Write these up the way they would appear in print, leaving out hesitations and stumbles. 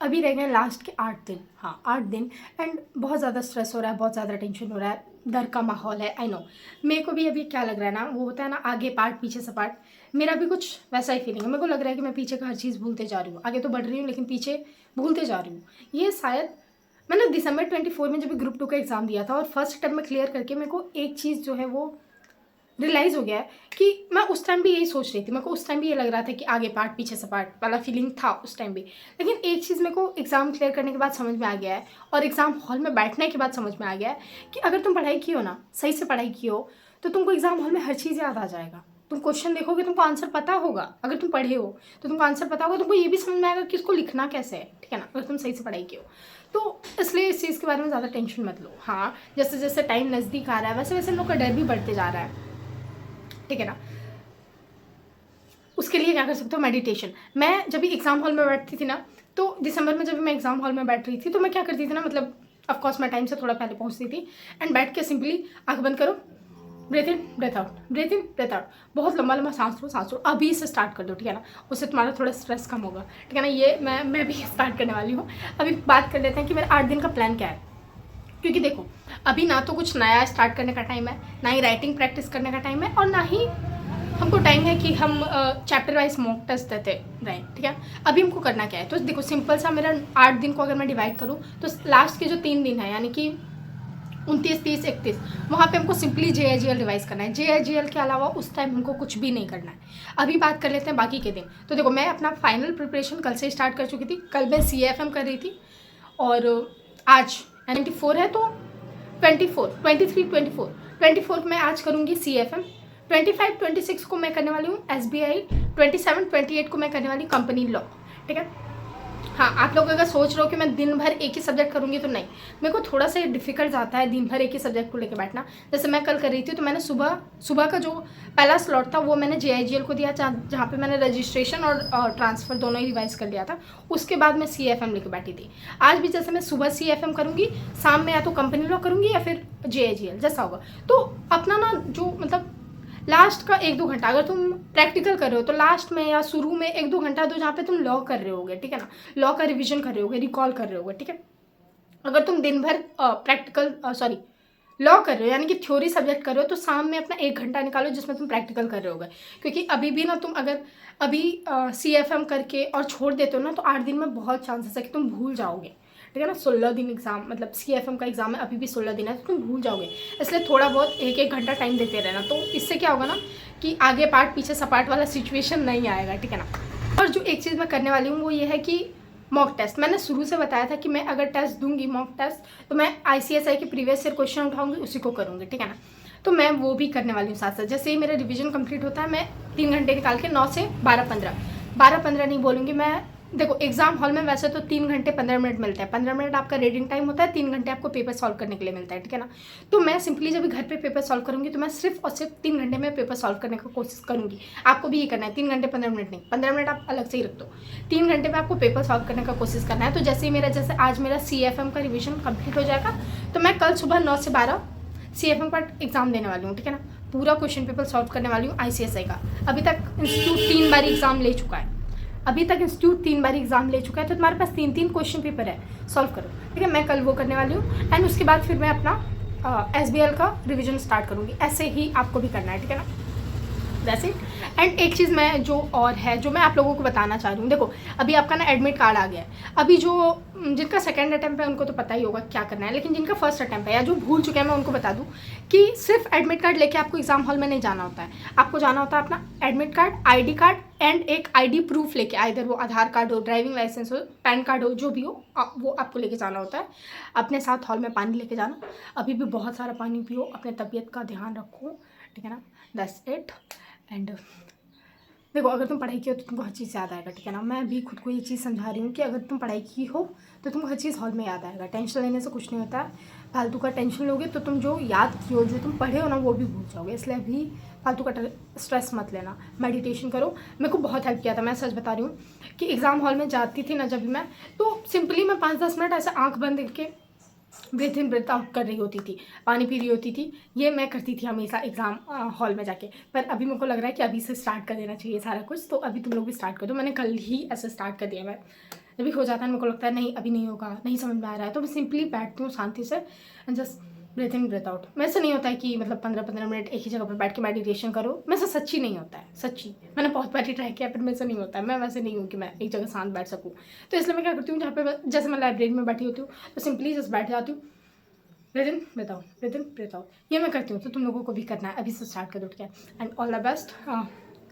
अभी रह गए लास्ट के 8 दिन, हाँ 8 दिन। एंड बहुत ज़्यादा स्ट्रेस हो रहा है, बहुत ज़्यादा टेंशन हो रहा है, डर का माहौल है, आई नो। मेरे को भी अभी क्या लग रहा है ना, वो होता है ना आगे पार्ट पीछे से पार्ट, मेरा भी कुछ वैसा ही फीलिंग है। मेरे को लग रहा है कि मैं पीछे का हर चीज़ भूलते जा रही हूँ, आगे तो बढ़ रही हूँ लेकिन पीछे भूलते जा रही हूँ। ये शायद मैंने दिसंबर 24 में जब ग्रुप 2 का एग्ज़ाम दिया था और फर्स्ट अटेम्प्ट में क्लियर करके मेरे को एक चीज़ जो है वो रियलाइज़ हो गया है कि मैं उस टाइम भी यही सोच रही थी। मेरे को उस टाइम भी ये लग रहा था कि आगे पार्ट पीछे से पार्ट वाला फीलिंग था उस टाइम भी। लेकिन एक चीज़ मेरे को एग्ज़ाम क्लियर करने के बाद समझ में आ गया है और एग्ज़ाम हॉल में बैठने के बाद समझ में आ गया है कि अगर तुम पढ़ाई की हो ना, सही से पढ़ाई की हो, तो तुमको एग्ज़ाम हॉल में हर चीज़ याद आ जाएगा। तुम क्वेश्चन देखोगे, तुमको आंसर पता होगा। अगर तुम पढ़े हो तो तुमको आंसर पता होगा, तुमको ये भी समझ में आएगा कि इसको लिखना कैसे है, ठीक है ना, अगर तुम सही से पढ़ाई की हो तो। इसलिए इस चीज़ के बारे में ज़्यादा टेंशन मत लो। हाँ, जैसे जैसे टाइम नज़दीक आ रहा है वैसे वैसे लोग का डर भी बढ़ते जा रहा है, ठीक है ना। उसके लिए क्या कर सकते हो, मेडिटेशन। मैं जब भी एग्ज़ाम हॉल में बैठती थी ना, तो दिसंबर में जब मैं एग्ज़ाम हॉल में बैठ रही थी तो मैं क्या करती थी ना, मतलब ऑफकोर्स मैं टाइम से थोड़ा पहले पहुंचती थी एंड बैठ के सिंपली आंख बंद करो, breath in breathe out, breath in breathe out, बहुत लंबा लंबा सांस लो। अभी से स्टार्ट कर दो, ठीक है ना, उससे तुम्हारा थोड़ा स्ट्रेस कम होगा, ठीक है ना। ये मैं भी स्टार्ट करने वाली हूँ। अभी बात कर लेते हैं कि मेरा 8 दिन का प्लान क्या है। क्योंकि देखो, अभी ना तो कुछ नया स्टार्ट करने का टाइम है, ना ही राइटिंग प्रैक्टिस करने का टाइम है, और ना ही हमको टाइम है कि हम चैप्टर वाइज मॉक टेस्ट देते रहें, ठीक है। अभी हमको करना क्या है, तो देखो सिंपल सा मेरा 8 दिन को अगर मैं डिवाइड करूँ तो लास्ट के जो 3 दिन है, यानी कि 29, 30, 31, वहाँ पे हमको सिंपली JIGL रिवाइज करना है। JIGL के अलावा उस टाइम हमको कुछ भी नहीं करना है। अभी बात कर लेते हैं बाकी के दिन। तो देखो, मैं अपना फाइनल प्रिपरेशन कल से स्टार्ट कर चुकी थी। कल मैं CFM कर रही थी और आज 94 है तो 24, 23, 24, 24 को मैं आज करूँगी CFM। 25, 26 को मैं करने वाली हूँ SBI। 27, 28 को मैं करने वाली हूँ कंपनी लॉ, ठीक है। हाँ, आप लोग अगर सोच रहे हो कि मैं दिन भर एक ही सब्जेक्ट करूँगी, तो नहीं, मेरे को थोड़ा सा डिफिकल्ट जाता है दिन भर एक ही सब्जेक्ट को लेकर बैठना। जैसे मैं कल कर रही थी तो मैंने सुबह का जो पहला स्लॉट था वो मैंने JIGL को दिया, जहाँ पे मैंने रजिस्ट्रेशन और ट्रांसफ़र दोनों ही रिवाइज कर लिया था। उसके बाद मैं CFM लेकर बैठी थी। आज भी जैसे मैं सुबह CFM करूँगी, शाम में या तो कंपनी लॉ करूँगी या फिर JIGL, जैसा होगा। तो अपना ना जो मतलब लास्ट का 1-2 घंटा, अगर तुम प्रैक्टिकल कर रहे हो तो लास्ट में या शुरू में 1-2 घंटा दो, जहाँ पे तुम लॉ कर रहे होगे, ठीक है ना, लॉ का रिवीजन कर रहे होगे, रिकॉल कर रहे होगे, ठीक है। अगर तुम दिन भर लॉ कर रहे हो, यानी कि थ्योरी सब्जेक्ट कर रहे हो, तो शाम में अपना 1 घंटा निकालो जिसमें तुम प्रैक्टिकल कर रहे होगे। क्योंकि अभी भी ना तुम अगर अभी CFM करके और छोड़ देते हो ना, तो 8 दिन में बहुत चांसेस है कि तुम भूल जाओगे, ठीक है ना। 16 दिन एग्जाम, मतलब CFM का एग्जाम है, अभी भी 16 दिन है, तो तुम भूल जाओगे। इसलिए थोड़ा बहुत 1-1 घंटा टाइम देते रहना, तो इससे क्या होगा ना कि आगे पार्ट पीछे सपाट वाला सिचुएशन नहीं आएगा, ठीक है ना। और जो एक चीज़ मैं करने वाली हूँ वो ये है कि मॉक टेस्ट। मैंने शुरू से बताया था कि मैं अगर टेस्ट दूंगी मॉक टेस्ट, तो मैं ICSI के प्रीवियस ईयर क्वेश्चन उठाऊंगी, उसी को करूँगी, ठीक है ना। तो मैं वो भी करने वाली हूँ साथ साथ। जैसे ही मेरा रिवीजन कंप्लीट होता है, मैं 3 घंटे निकाल के 9 से 12-15 नहीं बोलूँगी मैं। देखो, एग्जाम हॉल में वैसे तो 3 घंटे 15 मिनट मिलते हैं। 15 मिनट आपका रीडिंग टाइम होता है, 3 घंटे आपको पेपर सॉल्व करने के लिए मिलता है, ठीक है ना। तो मैं सिंपली जब घर पे पेपर सॉल्व करूँगी तो मैं सिर्फ और सिर्फ 3 घंटे में पेपर सॉल्व करने की कोशिश करूँगी। आपको भी ये करना है, 3 घंटे 15 मिनट नहीं, 15 मिनट आप अलग से ही रख दो। 3 घंटे में आपको पेपर सॉल्व करने का कोशिश करना है। तो जैसे आज मेरा CFM का रिविजन कंप्लीट हो जाएगा, तो मैं कल सुबह 9 से 12 CFM का एग्जाम देने वाली हूँ, ठीक है ना। पूरा क्वेश्चन पेपर सॉल्व करने वाली हूँ ICSI का। अभी तक इंस्टीट्यूट 3 बार एग्जाम ले चुका है, एग्जाम ले चुका है, तो तुम्हारे पास 3-3 क्वेश्चन पेपर है, सॉल्व करो, ठीक है। मैं कल वो करने वाली हूँ एंड उसके बाद फिर मैं अपना SBL का रिवीजन स्टार्ट करूँगी। ऐसे ही आपको भी करना है, ठीक है ना। वैसे एंड एक चीज़ मैं जो और है जो मैं आप लोगों को बताना चाह रही हूँ, देखो अभी आपका ना एडमिट कार्ड आ गया है। अभी जो जिनका सेकंड अटैम्प्ट है उनको तो पता ही होगा क्या करना है, लेकिन जिनका फर्स्ट अटैम्प्ट है या जो भूल चुके हैं, मैं उनको बता दूँ कि सिर्फ एडमिट कार्ड लेके आपको एग्जाम हॉल में नहीं जाना होता है। आपको जाना होता है अपना admit card, ID card and एक ID प्रूफ लेके, आइदर वो आधार कार्ड हो, ड्राइविंग लाइसेंस हो, पैन कार्ड हो, जो भी हो वो आपको लेके जाना होता है। अपने साथ हॉल में पानी लेके जाना, अभी भी बहुत सारा पानी पियो, अपने तबीयत का ध्यान रखो, ठीक है ना। That's it. एंड देखो, अगर तुम पढ़ाई की हो तो तुमको हर चीज़ याद आएगा, ठीक है ना। मैं भी खुद को ये चीज़ समझा रही हूँ कि अगर तुम पढ़ाई की हो तो तुमको हर चीज़ हॉल में याद आएगा। टेंशन लेने से कुछ नहीं होता है। फालतू का टेंशन लोगे तो तुम जो याद की हो, जो तुम पढ़े हो ना, वो भी भूल जाओगे। इसलिए अभी फालतू का स्ट्रेस मत लेना, मेडिटेशन करो। मेरे को बहुत हेल्प किया था, मैं सच बता रही हूँ कि एग्ज़ाम हॉल में जाती थी ना जब भी मैं, तो सिंपली मैं 5-10 मिनट ऐसे आँख बंद करके ब्रेथ इन ब्रेथ आउट कर रही होती थी, पानी पी रही होती थी। ये मैं करती थी हमेशा एग्ज़ाम हॉल में जाके। पर अभी मेरे को लग रहा है कि अभी से स्टार्ट कर देना चाहिए सारा कुछ, तो अभी तुम लोग भी स्टार्ट कर दो। मैंने कल ही ऐसे स्टार्ट कर दिया। मैं जब भी हो जाता है मेरे को लगता है नहीं अभी नहीं होगा, नहीं समझ में आ रहा है, तो मैं सिंपली बैठती हूँ शांति से and just breathe in breathe out. मेरे से नहीं होता है कि मतलब 15-15 मिनट एक ही जगह पर बैठ के मेडिटेशन करो, मेरे से सच्ची नहीं होता है, सच्ची। मैंने बहुत बार ट्राई किया पर मेरे से नहीं होता है, मैं वैसे नहीं हूँ कि मैं एक जगह शांत बैठ सकूँ। तो इसलिए मैं क्या करती हूँ, जहाँ पे जैसे मैं लाइब्रेरी में बैठी होती हूँ तो सिंपली जस्ट बैठ जाती हूँ, breath in breathe out, breath in breathe out, ये मैं करती हूँ। तो तुम लोगों को भी करना है, अभी से स्टार्ट कर दो, ठीक है। एंड ऑल द बेस्ट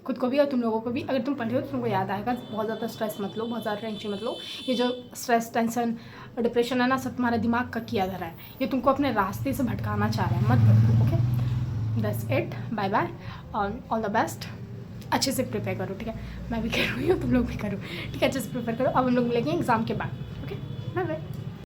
खुद को भी और तुम लोगों को भी। अगर तुम पढ़ रहे हो तो तुमको याद आएगा, बहुत ज़्यादा स्ट्रेस मत लो, बहुत ज़्यादा टेंशन मत लो। ये जो स्ट्रेस, टेंशन और डिप्रेशन है ना, सब तुम्हारे दिमाग का किया धरा है, ये तुमको अपने रास्ते से भटकाना चाह रहा है, मत भटको, okay. That's it, bye bye और ऑल द बेस्ट। अच्छे से प्रिपेयर करो, ठीक है। मैं भी कर रही हूँ, तुम लोग भी करो, ठीक है। अच्छे से प्रिपेयर करो। अब हम लोग मिलेंगे एग्ज़ाम के बाद, ओके। Bye bye.